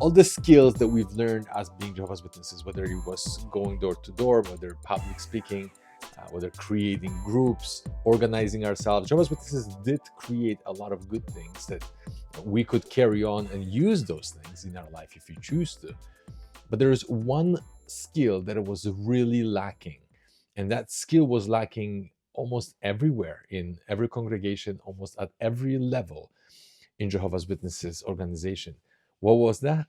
all the skills that we've learned as being Jehovah's Witnesses, whether it was going door to door, whether public speaking, whether creating groups, organizing ourselves. Jehovah's Witnesses did create a lot of good things that we could carry on and use those things in our life if you choose to. But there is one skill that it was really lacking, and that skill was lacking almost everywhere in every congregation, almost at every level in Jehovah's Witnesses organization. What was that?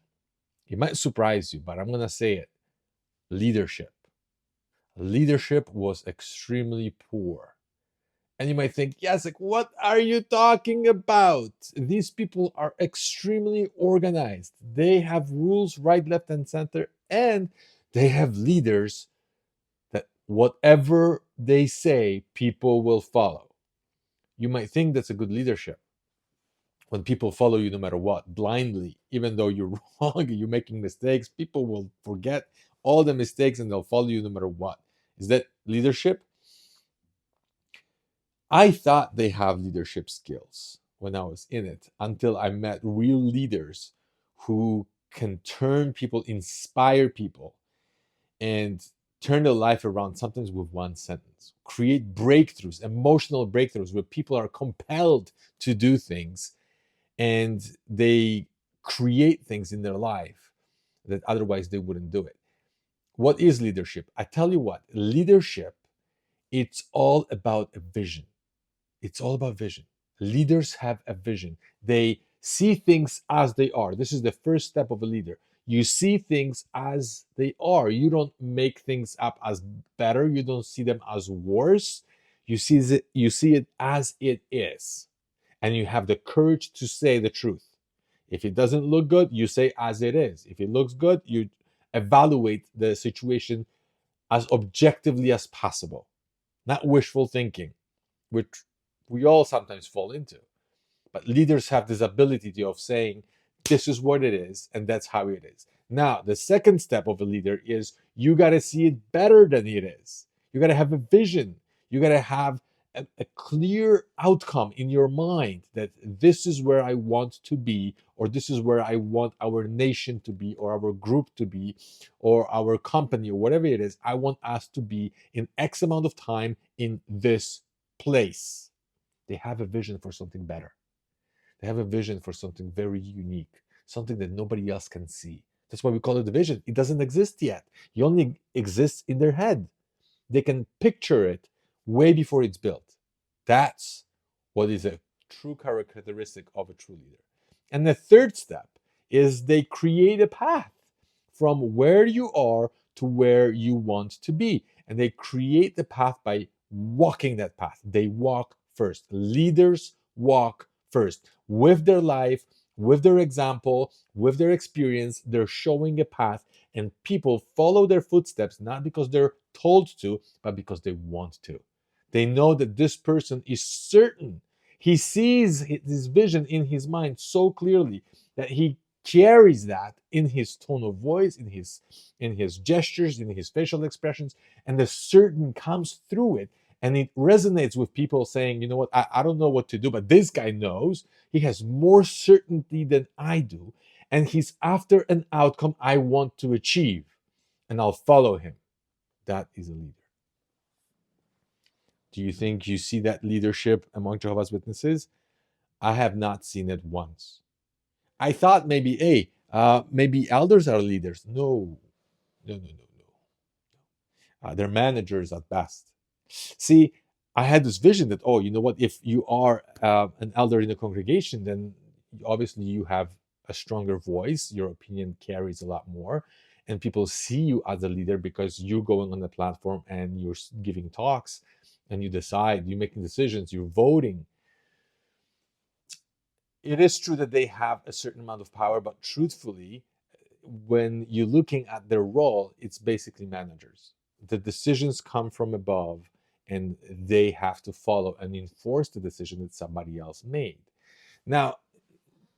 It might surprise you, but I'm going to say it. Leadership. Leadership was extremely poor. And you might think, yes, like, what are you talking about? These people are extremely organized. They have rules right, left, and center, and they have leaders that whatever they say, people will follow. You might think that's a good leadership when people follow you no matter what, blindly, even though you're wrong, you're making mistakes, people will forget all the mistakes and they'll follow you no matter what. Is that leadership? I thought they have leadership skills when I was in it until I met real leaders who can turn people, inspire people, and turn their life around sometimes with one sentence. Create breakthroughs, emotional breakthroughs where people are compelled to do things and they create things in their life that otherwise they wouldn't do it. What is leadership? I tell you what, leadership, it's all about a vision. It's all about vision. Leaders have a vision. They see things as they are. This is the first step of a leader. You see things as they are. You don't make things up as better. You don't see them as worse. You see it as it is. And you have the courage to say the truth. If it doesn't look good, you say as it is. If it looks good, you evaluate the situation as objectively as possible, not wishful thinking, which we all sometimes fall into. But leaders have this ability of saying, this is what it is, and that's how it is. Now, the second step of a leader is you got to see it better than it is. You got to have a vision. You got to have a clear outcome in your mind that this is where I want to be, or this is where I want our nation to be, or our group to be, or our company, or whatever it is. I want us to be in X amount of time in this place. They have a vision for something better. They have a vision for something very unique, something that nobody else can see. That's why we call it a vision. It doesn't exist yet. It only exists in their head. They can picture it way before it's built. That's what is a true characteristic of a true leader. And the third step is they create a path from where you are to where you want to be. And they create the path by walking that path. They walk first. Leaders walk first with their life, with their example, with their experience. They're showing a path, and people follow their footsteps not because they're told to, but because they want to. They know that this person is certain. He sees his vision in his mind so clearly that he carries that in his tone of voice, in his gestures, in his facial expressions, and the certain comes through it, and it resonates with people saying, you know what, I don't know what to do, but this guy knows. He has more certainty than I do, and he's after an outcome I want to achieve, and I'll follow him. That is a leader. Do you think you see that leadership among Jehovah's Witnesses? I have not seen it once. I thought maybe, hey, maybe elders are leaders. No, no, no, no, no. They're managers at best. See, I had this vision that, oh, you know what? If you are an elder in a congregation, then obviously you have a stronger voice. Your opinion carries a lot more. And people see you as a leader because you're going on the platform and you're giving talks and you decide, you're making decisions, you're voting. It is true that they have a certain amount of power, but truthfully, when you're looking at their role, it's basically managers. The decisions come from above, and they have to follow and enforce the decision that somebody else made. Now,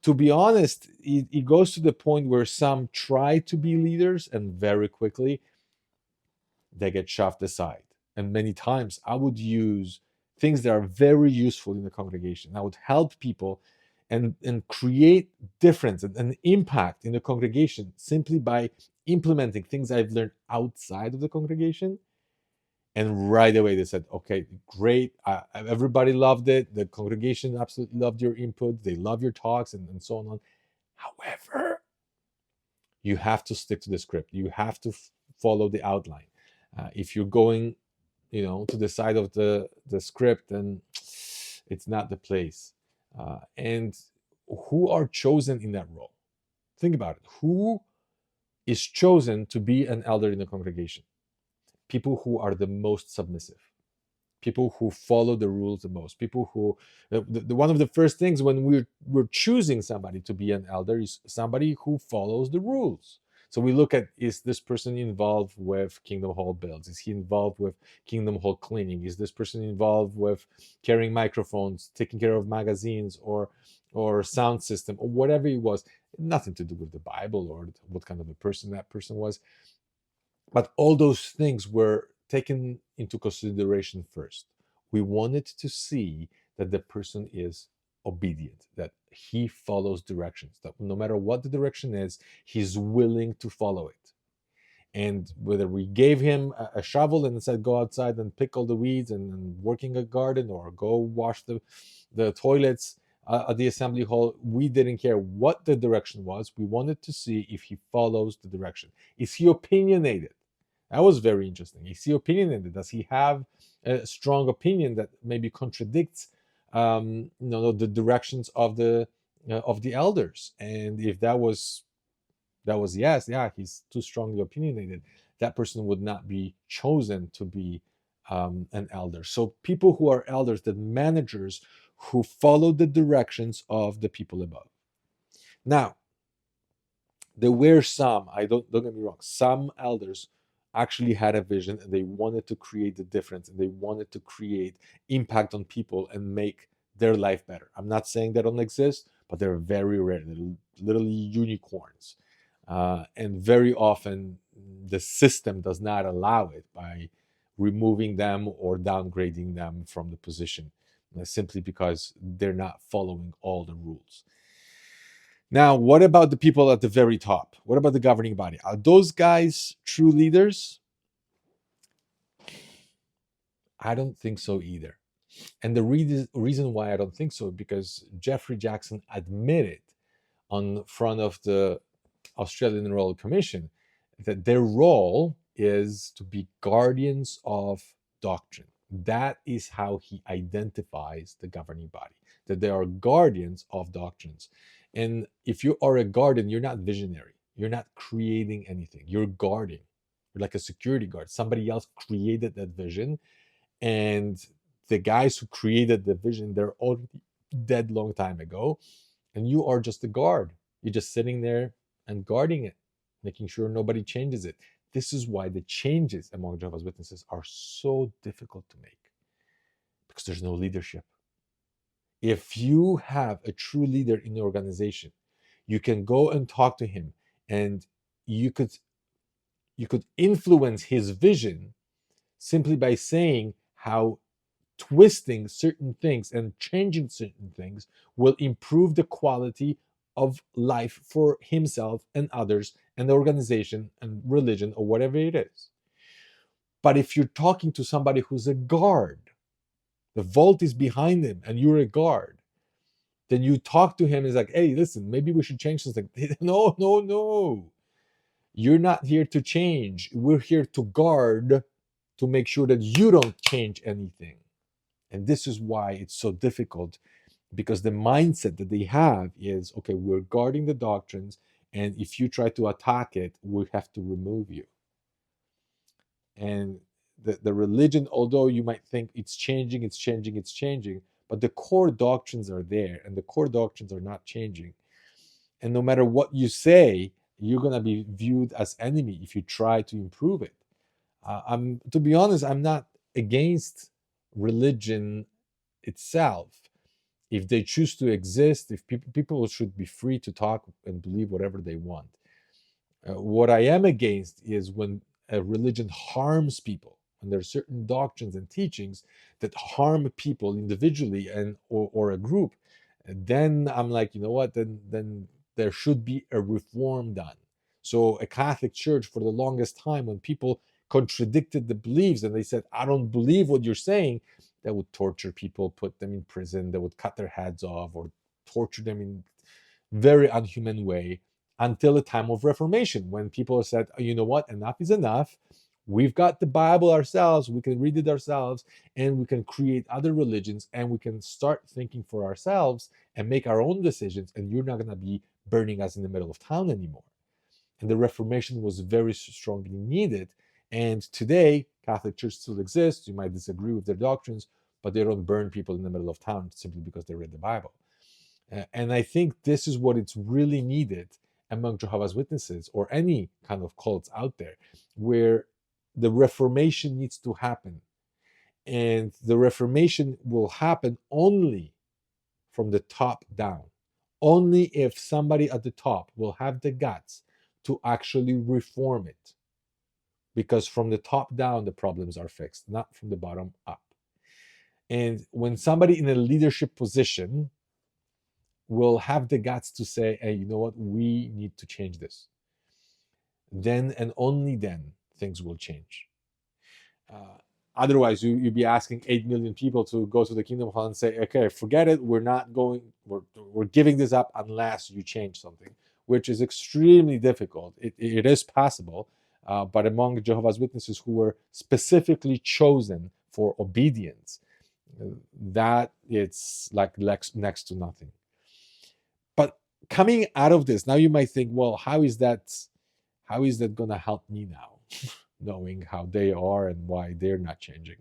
to be honest, it goes to the point where some try to be leaders, and very quickly they get shoved aside. And many times I would use things that are very useful in the congregation. I would help people and create difference and an impact in the congregation simply by implementing things I've learned outside of the congregation. And right away they said, okay, great. Everybody loved it. The congregation absolutely loved your input. They love your talks and so on. However, you have to stick to the script. You have to follow the outline. If you're going, to the side of the script, then it's not the place. And who are chosen in that role? Think about it. Who is chosen to be an elder in the congregation? People who are the most submissive, people who follow the rules the most, people who one of the first things when we're choosing somebody to be an elder is somebody who follows the rules. So we look at, is this person involved with Kingdom Hall builds? Is he involved with Kingdom Hall cleaning? Is this person involved with carrying microphones, taking care of magazines, or sound system, or whatever it was? Nothing to do with the Bible or what kind of a person that person was. But all those things were taken into consideration first. We wanted to see that the person is obedient, that he follows directions, that no matter what the direction is, he's willing to follow it. And whether we gave him a shovel and said, go outside and pick all the weeds and working a garden, or go wash the toilets at the assembly hall, we didn't care what the direction was. We wanted to see if he follows the direction. Is he opinionated? That was very interesting. Is he opinionated? Does he have a strong opinion that maybe contradicts, the directions of the elders? And if that was yes, yeah, he's too strongly opinionated, that person would not be chosen to be an elder. So people who are elders, the managers who follow the directions of the people above. Now, there were some, don't get me wrong, some elders actually had a vision and they wanted to create the difference and they wanted to create impact on people and make their life better. I'm not saying they don't exist, but they're very rare. They're literally unicorns. And very often the system does not allow it by removing them or downgrading them from the position, simply because they're not following all the rules. Now, what about the people at the very top? What about the governing body? Are those guys true leaders? I don't think so either. And the reason why I don't think so, because Jeffrey Jackson admitted on front of the Australian Royal Commission that their role is to be guardians of doctrine. That is how he identifies the governing body, that they are guardians of doctrines. And if you are a guardian, you're not visionary. You're not creating anything. You're guarding. You're like a security guard. Somebody else created that vision. And the guys who created the vision, they're already dead long time ago. And you are just a guard. You're just sitting there and guarding it, making sure nobody changes it. This is why the changes among Jehovah's Witnesses are so difficult to make, because there's no leadership. If you have a true leader in the organization, you can go and talk to him, and you could influence his vision simply by saying how twisting certain things and changing certain things will improve the quality of life for himself and others and the organization and religion or whatever it is. But if you're talking to somebody who's a guard, the vault is behind him and you're a guard, then you talk to him and it's like, hey, listen, maybe we should change something. No, no, no. You're not here to change. We're here to guard, to make sure that you don't change anything. And this is why it's so difficult, because the mindset that they have is, okay, we're guarding the doctrines, and if you try to attack it, we have to remove you. And the religion, although you might think it's changing, but the core doctrines are there, and the core doctrines are not changing. And no matter what you say, you're going to be viewed as enemy if you try to improve it. To be honest, I'm not against religion itself. If they choose to exist, if people should be free to talk and believe whatever they want. What I am against is when a religion harms people, when there are certain doctrines and teachings that harm people individually and or a group. then I'm like, you know what? Then there should be a reform done. So a Catholic Church, for the longest time, when people contradicted the beliefs and they said, I don't believe what you're saying, they would torture people, put them in prison, they would cut their heads off or torture them in very unhuman way, until the time of Reformation, when people said, oh, you know what, enough is enough. We've got the Bible ourselves, we can read it ourselves, and we can create other religions, and we can start thinking for ourselves and make our own decisions, and you're not going to be burning us in the middle of town anymore. And the Reformation was very strongly needed. And today, Catholic Church still exists. You might disagree with their doctrines, but they don't burn people in the middle of town simply because they read the Bible. And I think this is what it's really needed among Jehovah's Witnesses or any kind of cults out there, where the Reformation needs to happen. And the Reformation will happen only from the top down. Only if somebody at the top will have the guts to actually reform it. Because from the top down, the problems are fixed, not from the bottom up. And when somebody in a leadership position will have the guts to say, hey, you know what, we need to change this, then and only then things will change. Otherwise, you'd be asking 8 million people to go to the kingdom of hell and say, okay, forget it, we're giving this up unless you change something, which is extremely difficult. It is possible, but among Jehovah's Witnesses who were specifically chosen for obedience, that it's like next to nothing. But coming out of this, now you might think, well, how is that going to help me now? Knowing how they are and why they're not changing.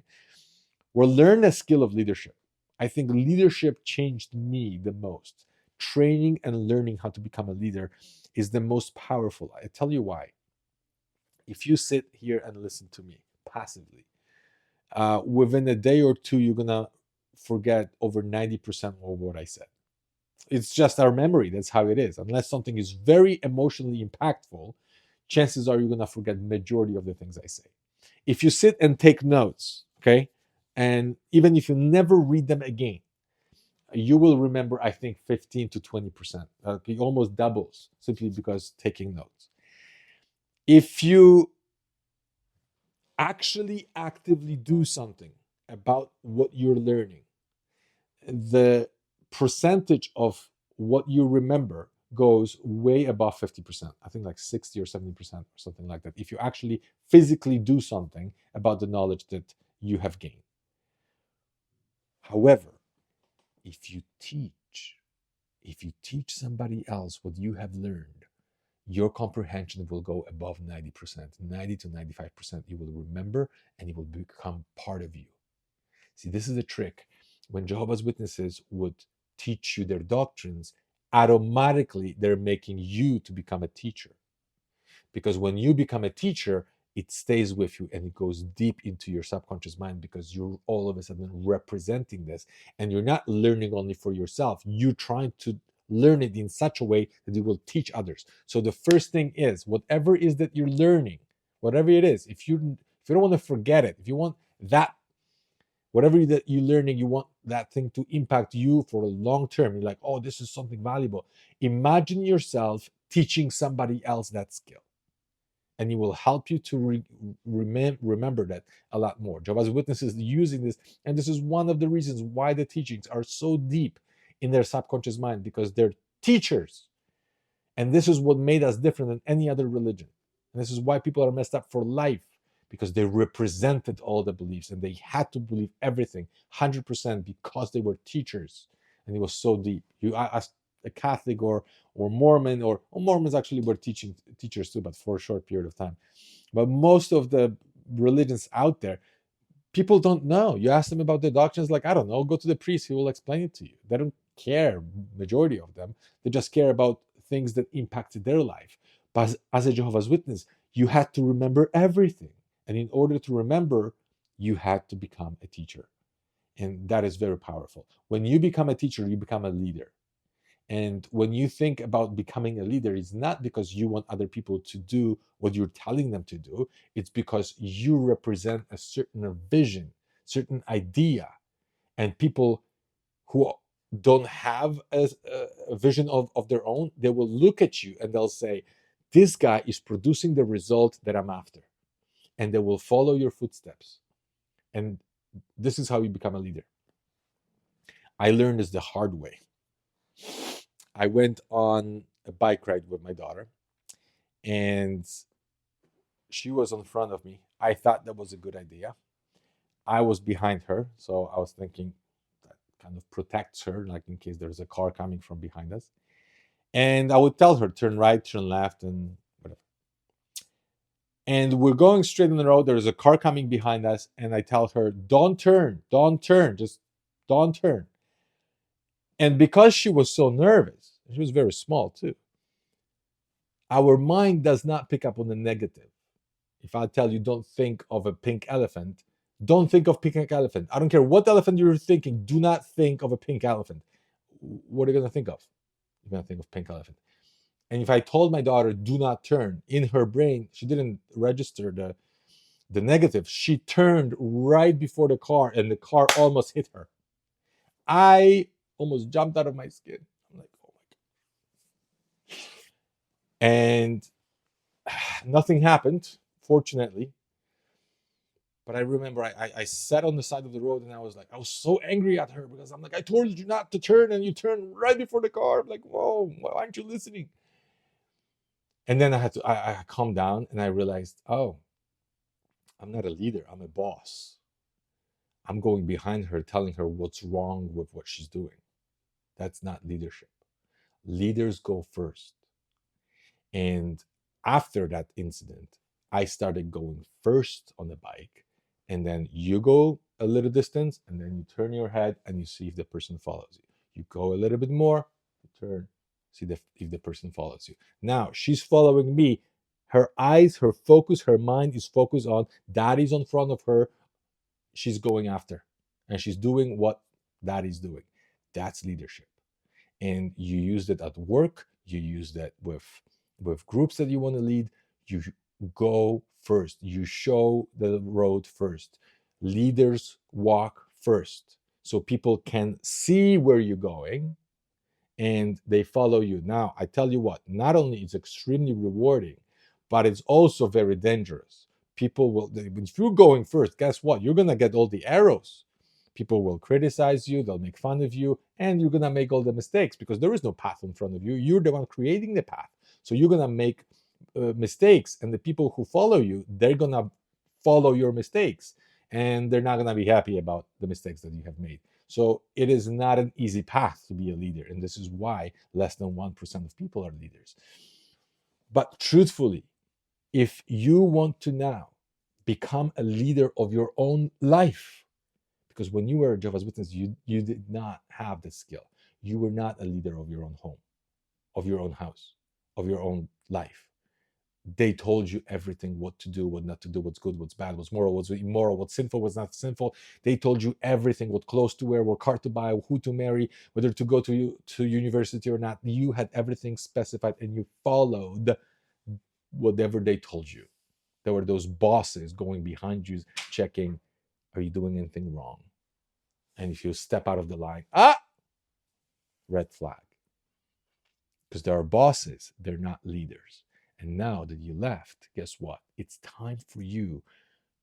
Well, learn a skill of leadership. I think leadership changed me the most. Training and learning how to become a leader is the most powerful. I tell you why. If you sit here and listen to me passively, within a day or two, you're going to forget over 90% of what I said. It's just our memory. That's how it is. Unless something is very emotionally impactful, chances are you're going to forget majority of the things I say. If you sit and take notes, okay, and even if you never read them again, you will remember, I think, 15 to 20%. It almost doubles simply because taking notes. If you actually actively do something about what you're learning, the percentage of what you remember goes way above 50%. I think like 60 or 70% or something like that. If you actually physically do something about the knowledge that you have gained. However, if you teach somebody else what you have learned, your comprehension will go above 90%, 90 to 95%. You will remember and it will become part of you. See, this is a trick. When Jehovah's Witnesses would teach you their doctrines, automatically they're making you to become a teacher. Because when you become a teacher, it stays with you and it goes deep into your subconscious mind, because you're all of a sudden representing this, and you're not learning only for yourself. You're trying to learn it in such a way that you will teach others. So the first thing is, whatever it is that you're learning, whatever it is, if you don't want to forget it, if you want that, whatever that you're learning, you want that thing to impact you for a long term. You're like, oh, this is something valuable. Imagine yourself teaching somebody else that skill, and it will help you to remember that a lot more. Jehovah's Witnesses using this, and this is one of the reasons why the teachings are so deep in their subconscious mind, because they're teachers. And this is what made us different than any other religion. And this is why people are messed up for life, because they represented all the beliefs and they had to believe everything 100% because they were teachers. And it was so deep. You ask a Catholic or Mormon, or Mormons actually were teachers too, but for a short period of time. But most of the religions out there, people don't know. You ask them about the doctrines, like, I don't know, go to the priest, he will explain it to you. They don't care, majority of them. They just care about things that impacted their life. But as a Jehovah's Witness, you had to remember everything. And in order to remember, you had to become a teacher. And that is very powerful. When you become a teacher, you become a leader. And when you think about becoming a leader, it's not because you want other people to do what you're telling them to do. It's because you represent a certain vision, certain idea. And people who don't have a vision of their own, they will look at you and they'll say, this guy is producing the result that I'm after. And they will follow your footsteps. And this is how you become a leader. I learned this the hard way. I went on a bike ride with my daughter, and she was in front of me. I thought that was a good idea. I was behind her, so I was thinking that kind of protects her, like in case there's a car coming from behind us. And I would tell her, turn right, turn left, and whatever. And we're going straight on the road. There's a car coming behind us, and I tell her, don't turn, just don't turn. And because she was so nervous, she was very small too, our mind does not pick up on the negative. If I tell you, don't think of a pink elephant, don't think of pink elephant. I don't care what elephant you're thinking, do not think of a pink elephant. What are you going to think of? You're going to think of pink elephant. And if I told my daughter, do not turn, in her brain, she didn't register the negative. She turned right before the car, and the car almost hit her. I almost jumped out of my skin. I'm like, oh my God. And nothing happened, fortunately. But I remember I sat on the side of the road, and I was so angry at her, because I'm like, I told you not to turn, and you turned right before the car. I'm like, whoa, why aren't you listening? And then I calmed down, and I realized, oh, I'm not a leader, I'm a boss. I'm going behind her, telling her what's wrong with what she's doing. That's not leadership. Leaders go first. And after that incident, I started going first on the bike, and then you go a little distance, and then you turn your head and you see if the person follows you. You go a little bit more, you turn, see if the person follows you. Now she's following me. Her eyes, her focus, her mind is focused on daddy's in front of her. She's going after, and she's doing what daddy's doing. That's leadership. And you use it at work, you use that with groups that you want to lead. You go first, you show the road first. Leaders walk first, so people can see where you're going and they follow you. Now I tell you what, not only is extremely rewarding, but it's also very dangerous. People will, if you're going first, guess what, you're going to get all the arrows. People will criticize you, they'll make fun of you, and you're going to make all the mistakes, because there is no path in front of you. You're the one creating the path, so you're going to make mistakes, and the people who follow you, they're going to follow your mistakes, and they're not going to be happy about the mistakes that you have made. So it is not an easy path to be a leader, and this is why less than 1% of people are leaders. But truthfully, if you want to now become a leader of your own life, because when you were a Jehovah's Witness, you did not have the skill. You were not a leader of your own home, of your own house, of your own life. They told you everything, what to do, what not to do, what's good, what's bad, what's moral, what's immoral, what's sinful, what's not sinful. They told you everything, what clothes to wear, what car to buy, who to marry, whether to go to university or not. You had everything specified, and you followed whatever they told you. There were those bosses going behind you, checking, are you doing anything wrong? And if you step out of the line, red flag. Because there are bosses, they're not leaders. And now that you left, guess what? It's time for you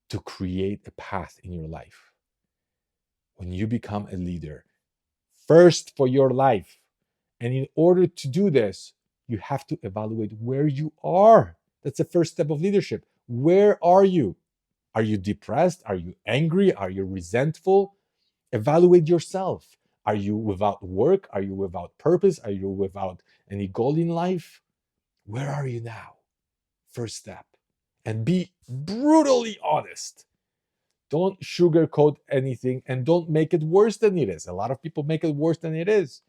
to create a path in your life. When you become a leader, first for your life. And in order to do this, you have to evaluate where you are. That's the first step of leadership. Where are you? Are you depressed? Are you angry? Are you resentful? Evaluate yourself. Are you without work? Are you without purpose? Are you without any goal in life? Where are you now? First step. And be brutally honest. Don't sugarcoat anything, and don't make it worse than it is. A lot of people make it worse than it is.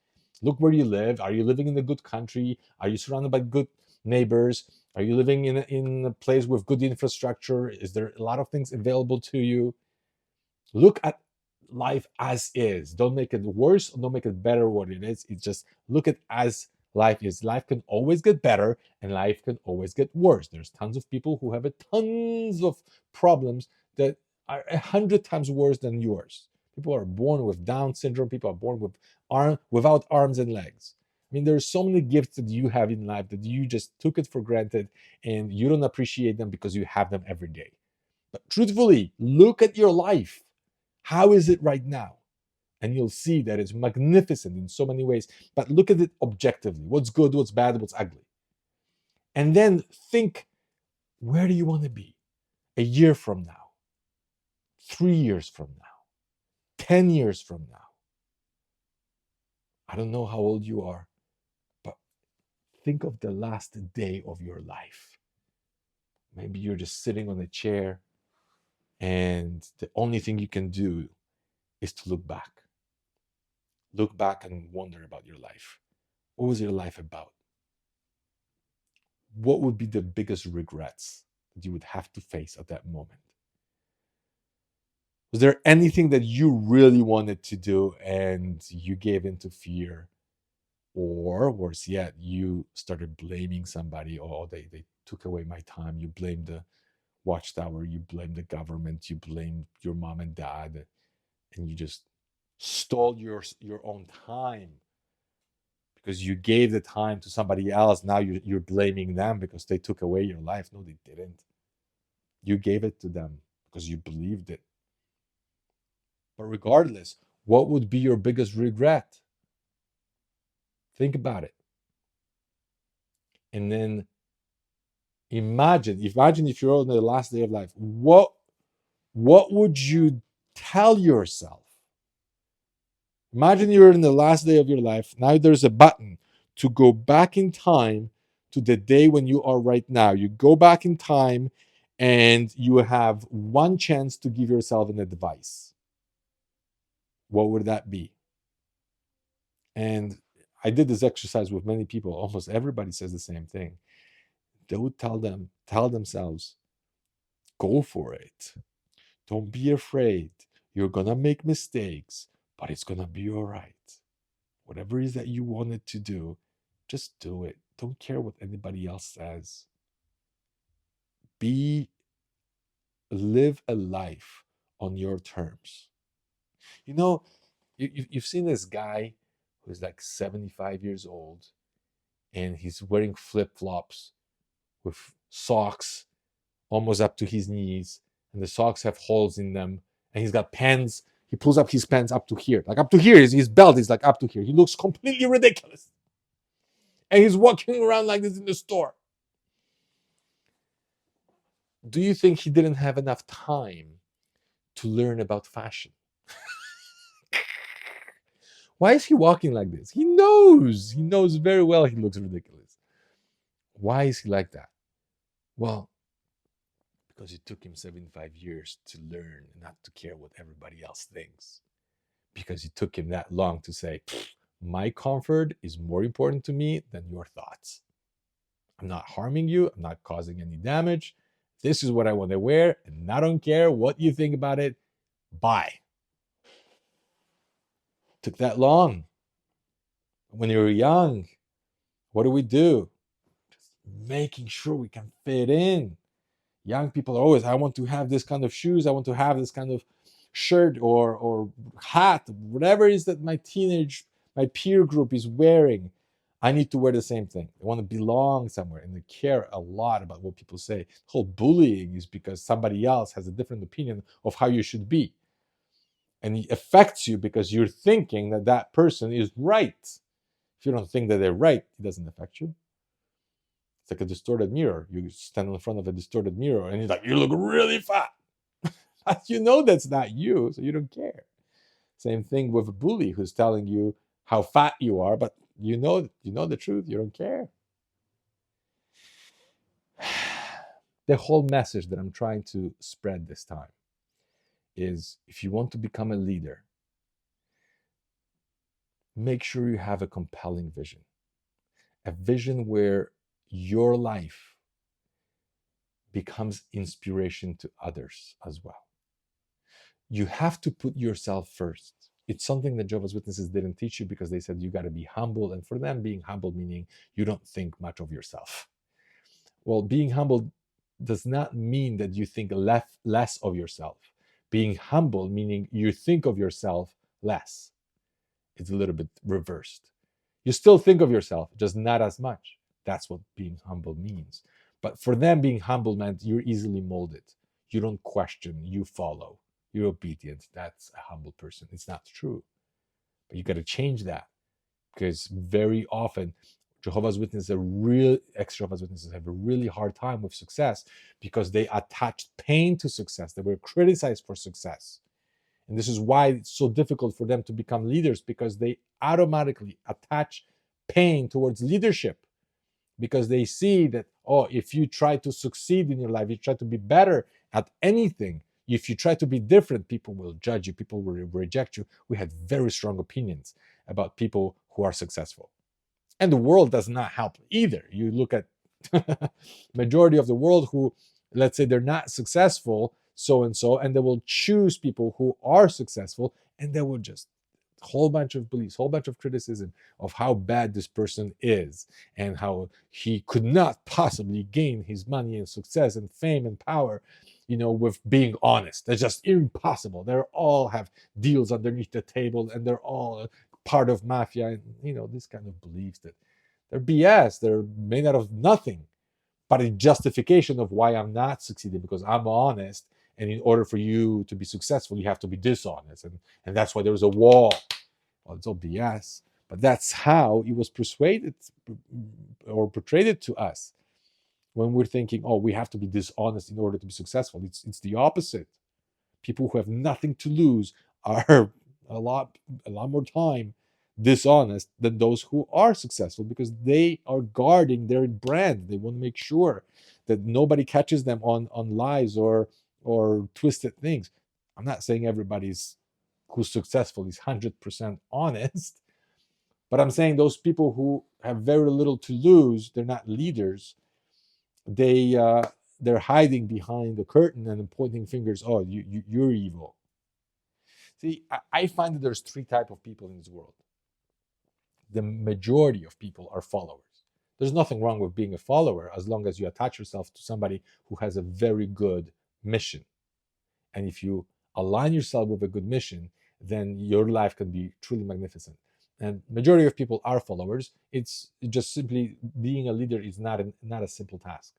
Look where you live. Are you living in a good country? Are you surrounded by good neighbors? Are you living in a place with good infrastructure? Is there a lot of things available to you? Look at life as is. Don't make it worse, don't make it better what it is. It's just look at as life is. Life can always get better, and life can always get worse. There's tons of people who have tons of problems that are 100 times worse than yours, People are born with Down syndrome. People are born without arms and legs. I mean, there's so many gifts that you have in life that you just took it for granted and you don't appreciate them because you have them every day. But truthfully, look at your life. How is it right now? And you'll see that it's magnificent in so many ways. But look at it objectively. What's good, what's bad, what's ugly. And then think, where do you want to be a year from now, 3 years from now, 10 years from now? I don't know how old you are, but think of the last day of your life. Maybe you're just sitting on a chair and the only thing you can do is to look back. Look back and wonder about your life. What was your life about? What would be the biggest regrets that you would have to face at that moment? Was there anything that you really wanted to do and you gave into fear? Or worse yet, you started blaming somebody. Oh, they took away my time. You blamed the watchtower, you blamed the government, you blamed your mom and dad, and you just stole your own time because you gave the time to somebody else. Now you're blaming them because they took away your life. No, they didn't. You gave it to them because you believed it. But regardless, what would be your biggest regret? Think about it. And then imagine if you're on the last day of life, what would you tell yourself? Imagine you're in the last day of your life. Now there's a button to go back in time to the day when you are right now. You go back in time and you have one chance to give yourself an advice. What would that be? And I did this exercise with many people. Almost everybody says the same thing. They would tell themselves, go for it. Don't be afraid. You're going to make mistakes, but it's going to be all right. Whatever it is that you wanted to do, just do it. Don't care what anybody else says. Live a life on your terms. You know, you've seen this guy who's like 75 years old and he's wearing flip-flops with socks almost up to his knees, and the socks have holes in them, and he's got pants. He pulls up his pants up to here, like up to here. His belt is like up to here. He looks completely ridiculous. And he's walking around like this in the store. Do you think he didn't have enough time to learn about fashion? Why is he walking like this? He knows very well he looks ridiculous. Why is he like that? Well, because it took him 75 years to learn not to care what everybody else thinks. Because it took him that long to say, my comfort is more important to me than your thoughts. I'm not harming you. I'm not causing any damage. This is what I want to wear, and I don't care what you think about it. Bye. Took that long. When you're young, what do? Just making sure we can fit in. Young people are always, I want to have this kind of shoes. I want to have this kind of shirt or hat, whatever it is that my peer group is wearing. I need to wear the same thing. I want to belong somewhere, and they care a lot about what people say. The whole bullying is because somebody else has a different opinion of how you should be. And it affects you because you're thinking that that person is right. If you don't think that they're right, it doesn't affect you. It's like a distorted mirror. You stand in front of a distorted mirror and you're like, you look really fat. You know that's not you, so you don't care. Same thing with a bully who's telling you how fat you are, but you know the truth, you don't care. The whole message that I'm trying to spread this time is, if you want to become a leader, make sure you have a compelling vision. A vision where your life becomes inspiration to others as well. You have to put yourself first. It's something that Jehovah's Witnesses didn't teach you because they said you got to be humble. And for them, being humble meaning you don't think much of yourself. Well, being humble does not mean that you think less of yourself. Being humble, meaning you think of yourself less. It's a little bit reversed. You still think of yourself, just not as much. That's what being humble means. But for them, being humble meant you're easily molded. You don't question, you follow. You're obedient. That's a humble person. It's not true. But you got to change that, because very often Jehovah's Witnesses ex-Jehovah's Witnesses have a really hard time with success because they attached pain to success. They were criticized for success. And this is why it's so difficult for them to become leaders, because they automatically attach pain towards leadership, because they see that, oh, if you try to succeed in your life, you try to be better at anything, if you try to be different, people will judge you, people will reject you. We had very strong opinions about people who are successful. And the world does not help either. You look at majority of the world who, let's say they're not successful, so and so, and they will choose people who are successful, and they will just whole bunch of beliefs, whole bunch of criticism of how bad this person is and how he could not possibly gain his money and success and fame and power, with being honest. That's just impossible. They all have deals underneath the table and they're all part of mafia, and these kind of beliefs that they're BS. They're made out of nothing, but a justification of why I'm not succeeding, because I'm honest. And in order for you to be successful, you have to be dishonest. And that's why there's a wall. Well, it's all BS. But that's how it was persuaded or portrayed to us when we're thinking, oh, we have to be dishonest in order to be successful. It's the opposite. People who have nothing to lose are a lot more time dishonest than those who are successful, because they are guarding their brand. They want to make sure that nobody catches them on lies or twisted things. I'm not saying everybody's who's successful is 100% honest, but I'm saying those people who have very little to lose, they're not leaders. They're hiding behind the curtain and pointing fingers. Oh, you're evil. See, I find that there's three types of people in this world. The majority of people are followers. There's nothing wrong with being a follower as long as you attach yourself to somebody who has a very good mission. And if you align yourself with a good mission, then your life can be truly magnificent. And majority of people are followers. It's just simply being a leader is not a simple task.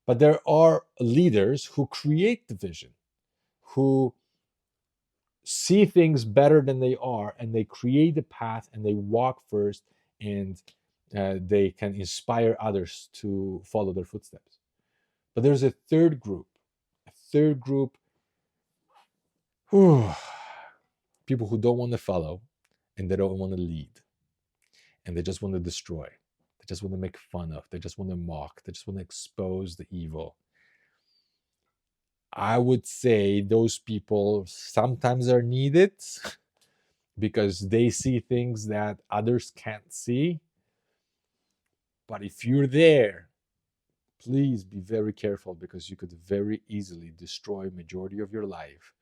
But there are leaders who create the vision, who see things better than they are, and they create the path and they walk first, and they can inspire others to follow their footsteps. But there's a third group, people who don't want to follow, and they don't want to lead, and they just want to destroy. They just want to make fun of. They just want to mock. They just want to expose the evil. I would say those people sometimes are needed because they see things that others can't see. But if you're there, please be very careful, because you could very easily destroy majority of your life.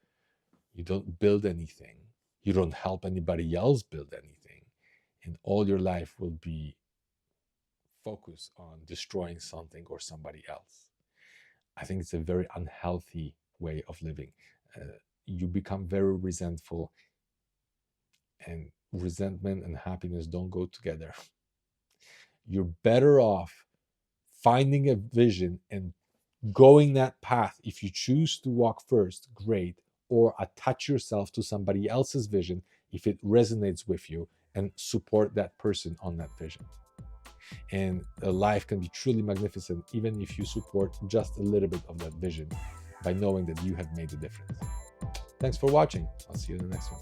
You don't build anything. You don't help anybody else build anything. And all your life will be focused on destroying something or somebody else. I think it's a very unhealthy way of living. You become very resentful, and resentment and happiness don't go together. You're better off finding a vision and going that path. If you choose to walk first, great, or attach yourself to somebody else's vision if it resonates with you, and support that person on that vision. And a life can be truly magnificent even if you support just a little bit of that vision, by knowing that you have made a difference. Thanks for watching. I'll see you in the next one.